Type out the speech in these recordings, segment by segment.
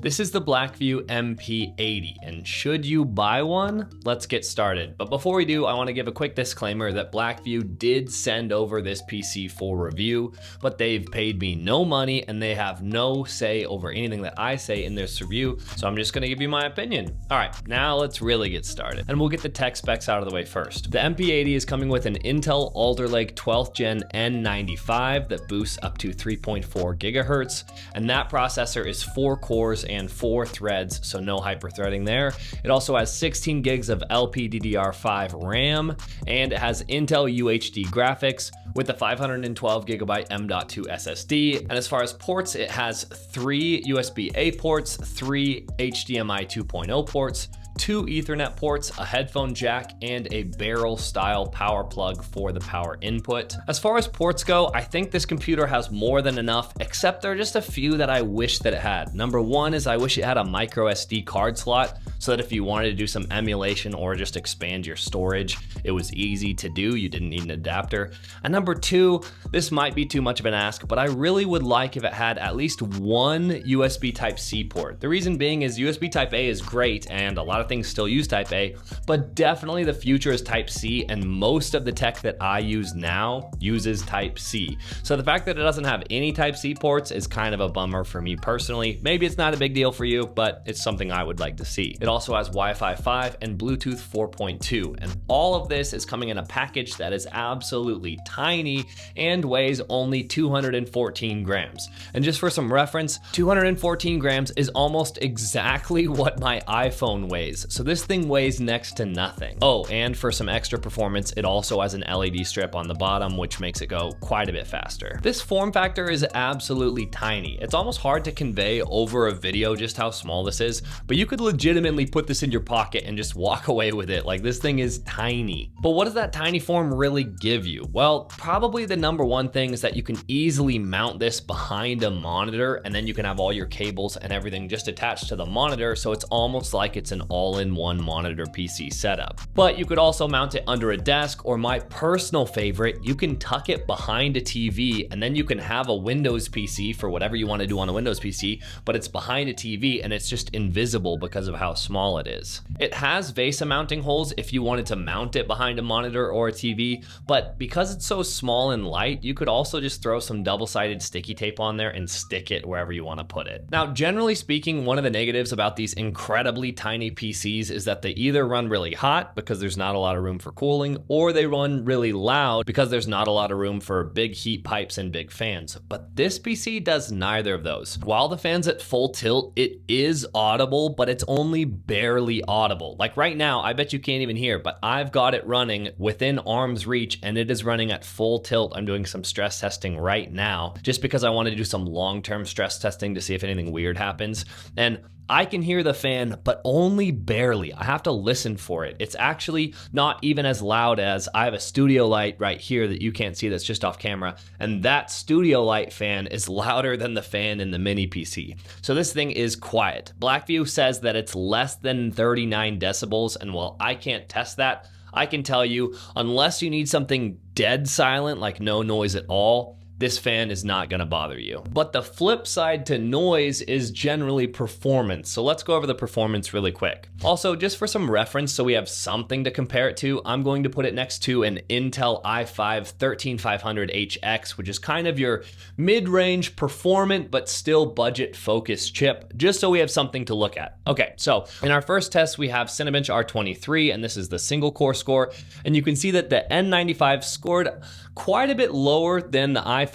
This is the Blackview MP80, and should you buy one? Let's get started. But before we do, I want to give a quick disclaimer that Blackview did send over this PC for review, but they've paid me no money and they have no say over anything that I say in this review, so I'm just going to give you my opinion. All right, now let's really get started, and we'll get the tech specs out of the way first. The MP80 is coming with an Intel Alder Lake 12th Gen N95 that boosts up to 3.4 gigahertz, and that processor is 4 cores and 4 threads, so no hyper-threading there. It also has 16 gigs of LPDDR5 RAM, and it has Intel UHD graphics with a 512 gigabyte M.2 SSD. And as far as ports, it has 3 USB-A ports, 3 HDMI 2.0 ports, 2 Ethernet ports, a headphone jack, and a barrel style power plug for the power input. As far as ports go, I think this computer has more than enough, except there are just a few that I wish that it had. Number one is I wish it had a micro SD card slot, so that if you wanted to do some emulation or just expand your storage, it was easy to do. You didn't need an adapter. And number two, this might be too much of an ask, but I really would like if it had at least one USB Type-C port. The reason being is USB Type-A is great, and a lot of things still use Type-A, but definitely the future is Type-C, and most of the tech that I use now uses Type-C. So the fact that it doesn't have any Type-C ports is kind of a bummer for me personally. Maybe it's not a big deal for you, but it's something I would like to see. It also has Wi-Fi 5 and Bluetooth 4.2, and all of this is coming in a package that is absolutely tiny and weighs only 214 grams. And just for some reference, 214 grams is almost exactly what my iPhone weighs. So this thing weighs next to nothing. Oh, and for some extra performance, it also has an LED strip on the bottom, which makes it go quite a bit faster. This form factor is absolutely tiny. It's almost hard to convey over a video just how small this is, but you could legitimately put this in your pocket and just walk away with it. Like, this thing is tiny. But what does that tiny form really give you? Well, probably the number one thing is that you can easily mount this behind a monitor, and then you can have all your cables and everything just attached to the monitor, so it's almost like it's an all-in-one monitor PC setup. But you could also mount it under a desk, or my personal favorite, you can tuck it behind a TV, and then you can have a Windows PC for whatever you want to do on a Windows PC, but it's behind a TV and it's just invisible because of how small it is. It has VESA mounting holes if you wanted to mount it behind a monitor or a TV, but because it's so small and light, you could also just throw some double-sided sticky tape on there and stick it wherever you want to put it. Now, generally speaking, one of the negatives about these incredibly tiny PCs is that they either run really hot because there's not a lot of room for cooling, or they run really loud because there's not a lot of room for big heat pipes and big fans. But this PC does neither of those. While the fan's at full tilt, it is audible, but it's only barely audible. Like right now, I bet you can't even hear, but I've got it running within arm's reach and it is running at full tilt. I'm doing some stress testing right now just because I wanted to do some long-term stress testing to see if anything weird happens. And I can hear the fan, but only barely. I have to listen for it. It's actually not even as loud as I have a studio light right here that you can't see that's just off camera, and that studio light fan is louder than the fan in the mini PC. So this thing is quiet. Blackview says that it's less than 39 decibels, and while I can't test that, I can tell you, unless you need something dead silent, like no noise at all, this fan is not gonna bother you. But the flip side to noise is generally performance. So let's go over the performance really quick. Also, just for some reference, so we have something to compare it to, I'm going to put it next to an Intel i5 13500HX, which is kind of your mid-range performant, but still budget-focused chip, just so we have something to look at. Okay, so in our first test, we have Cinebench R23, and this is the single core score. And you can see that the N95 scored quite a bit lower than the i5,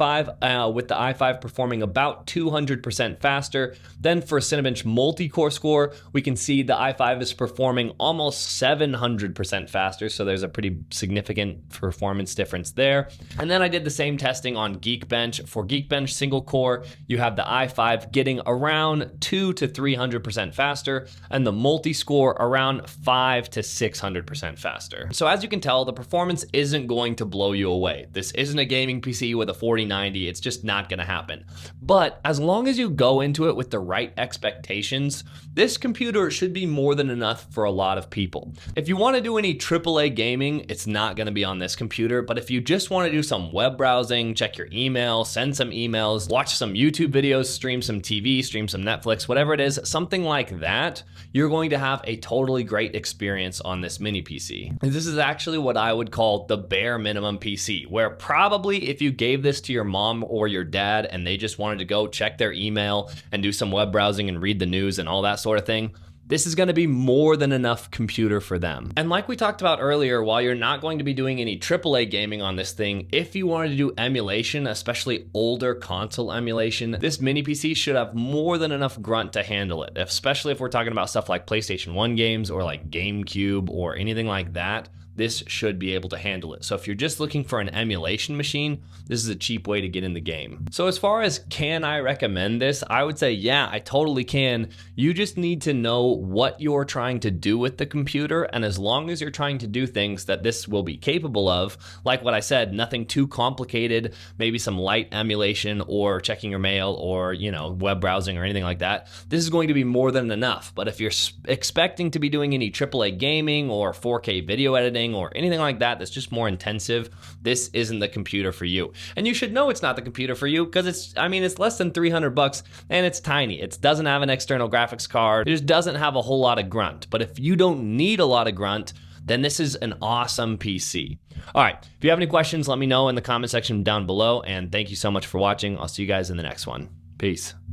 with the i5 performing about 200% faster. Then for Cinebench multi-core score, we can see the i5 is performing almost 700% faster, so there's a pretty significant performance difference there. And then I did the same testing on Geekbench. For Geekbench single core, you have the i5 getting around 200 to 300% faster, and the multi-score around 500 to 600% faster. So as you can tell, the performance isn't going to blow you away. This isn't a gaming PC with a 40 3090. It's just not going to happen. But as long as you go into it with the right expectations, this computer should be more than enough for a lot of people. If you want to do any AAA gaming, it's not going to be on this computer. But if you just want to do some web browsing, check your email, send some emails, watch some YouTube videos, stream some TV, stream some Netflix, whatever it is, something like that, you're going to have a totally great experience on this mini PC. This is actually what I would call the bare minimum PC, where probably if you gave this to your mom or your dad and they just wanted to go check their email and do some web browsing and read the news and all that sort of thing, this is going to be more than enough computer for them. And like we talked about earlier, while you're not going to be doing any AAA gaming on this thing, if you wanted to do emulation, especially older console emulation, this mini PC should have more than enough grunt to handle it, especially if we're talking about stuff like PlayStation 1 games or like GameCube or anything like that. This should be able to handle it. So if you're just looking for an emulation machine, this is a cheap way to get in the game. So as far as can I recommend this, I would say, yeah, I totally can. You just need to know what you're trying to do with the computer. And as long as you're trying to do things that this will be capable of, like what I said, nothing too complicated, maybe some light emulation or checking your mail or, web browsing or anything like that, this is going to be more than enough. But if you're expecting to be doing any AAA gaming or 4K video editing, or anything like that that's just more intensive, this isn't the computer for you. And you should know it's not the computer for you because it's less than $300 and it's tiny. It doesn't have an external graphics card. It just doesn't have a whole lot of grunt. But if you don't need a lot of grunt, then this is an awesome PC. All right, if you have any questions, let me know in the comment section down below. And thank you so much for watching. I'll see you guys in the next one. Peace.